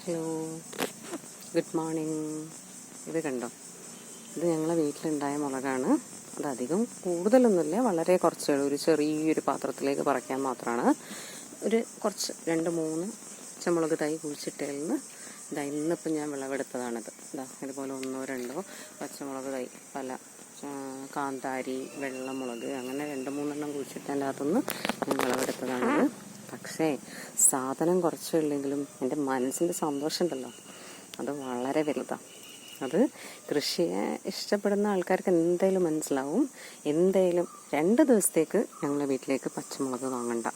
Hello, good morning. ഇത് കണ്ടോ, ഇത് ഞങ്ങളെ വീട്ടിലുണ്ടായ മുളകാണ്. അതധികം കൂടുതലൊന്നുമില്ല, വളരെ കുറച്ചേ ഉള്ളൂ. ഒരു ചെറിയൊരു പാത്രത്തിലേക്ക് പറിക്കാൻ മാത്രമാണ്. ഒരു കുറച്ച് 2-3 പച്ചമുളക് തൈ കുഴിച്ചിട്ടതിൽ നിന്ന് ഇന്നിപ്പം ഞാൻ വിളവെടുത്തതാണിത്. ഇതുപോലെ 1-2 പച്ചമുളക് തൈ, പല കാന്താരി, വെള്ളമുളക്, അങ്ങനെ 2-3 കുഴിച്ചിട്ടതിൻ്റെ അകത്തുനിന്ന് ഞാൻ വിളവെടുത്തതാണിത്. പക്ഷേ സാധനം കുറച്ചുള്ളെങ്കിലും എൻ്റെ മനസ്സിൻ്റെ സന്തോഷം ഉണ്ടല്ലോ, അത് വളരെ വലുതാണ്. അത് കൃഷിയെ ഇഷ്ടപ്പെടുന്ന ആൾക്കാർക്ക് എന്തായാലും മനസ്സിലാവും. എന്തായാലും 2 ദിവസത്തേക്ക് ഞങ്ങളുടെ വീട്ടിലേക്ക് പച്ചമുളക് വാങ്ങണ്ട.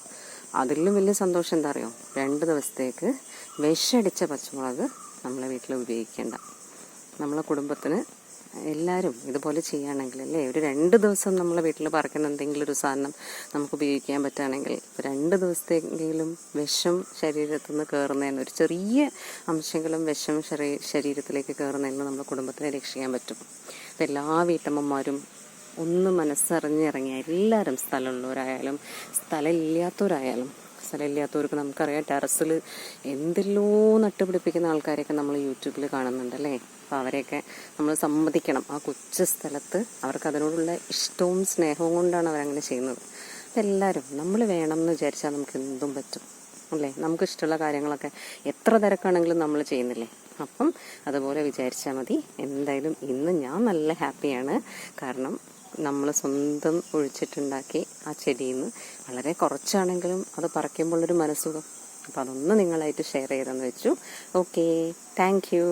അതിലും വലിയ സന്തോഷം എന്താ അറിയോ, 2 ദിവസത്തേക്ക് വിഷടിച്ച പച്ചമുളക് നമ്മളെ വീട്ടിൽ ഉപയോഗിക്കേണ്ട. നമ്മളെ കുടുംബത്തിന് എല്ലാവരും ഇതുപോലെ ചെയ്യുകയാണെങ്കിൽ അല്ലേ, ഒരു 2 ദിവസം നമ്മളെ വീട്ടിൽ പറിക്കുന്ന എന്തെങ്കിലും ഒരു സാധനം നമുക്ക് ഉപയോഗിക്കാൻ പറ്റുകയാണെങ്കിൽ 2 ദിവസത്തെങ്കിലും വിഷം ശരീരത്തിൽ നിന്ന് കയറുന്നതിന്, ഒരു ചെറിയ അംശങ്ങളും വിഷം ശരീരത്തിലേക്ക് കയറുന്നതിന് നമ്മുടെ കുടുംബത്തിനെ രക്ഷിക്കാൻ പറ്റും. അപ്പം എല്ലാ വീട്ടമ്മമാരും ഒന്ന് മനസ്സറിഞ്ഞിറങ്ങിയ എല്ലാവരും, സ്ഥലമുള്ളവരായാലും സ്ഥലമില്ലാത്തവർക്ക് നമുക്കറിയാം, ടെറസിൽ എന്തെല്ലോ നട്ടുപിടിപ്പിക്കുന്ന ആൾക്കാരെയൊക്കെ നമ്മൾ യൂട്യൂബിൽ കാണുന്നുണ്ടല്ലേ. അപ്പോൾ അവരെയൊക്കെ നമ്മൾ സമ്മതിക്കണം. ആ കൊച്ചു സ്ഥലത്ത് അവർക്ക് അതിനോടുള്ള ഇഷ്ടവും സ്നേഹവും കൊണ്ടാണ് അവരങ്ങനെ ചെയ്യുന്നത്. അപ്പം എല്ലാവരും നമ്മൾ വേണം എന്ന് വിചാരിച്ചാൽ നമുക്ക് എന്തും പറ്റും അല്ലേ. നമുക്കിഷ്ടമുള്ള കാര്യങ്ങളൊക്കെ എത്ര തിരക്കാണെങ്കിലും നമ്മൾ ചെയ്യുന്നില്ലേ. അപ്പം അതുപോലെ വിചാരിച്ചാൽ മതി. എന്തായാലും ഇന്ന് ഞാൻ നല്ല ഹാപ്പിയാണ്. കാരണം നമ്മൾ സ്വന്തം ഒഴിച്ചിട്ടുണ്ടാക്കി ആ ചെടിയിൽ നിന്ന് വളരെ കുറച്ചാണെങ്കിലും അത് പറിക്കുമ്പോഴൊരു മനസ്സുഖം. അപ്പോൾ അതൊന്ന് നിങ്ങളായിട്ട് ഷെയർ ചെയ്തെന്ന് വെച്ചു. Okay, thank you.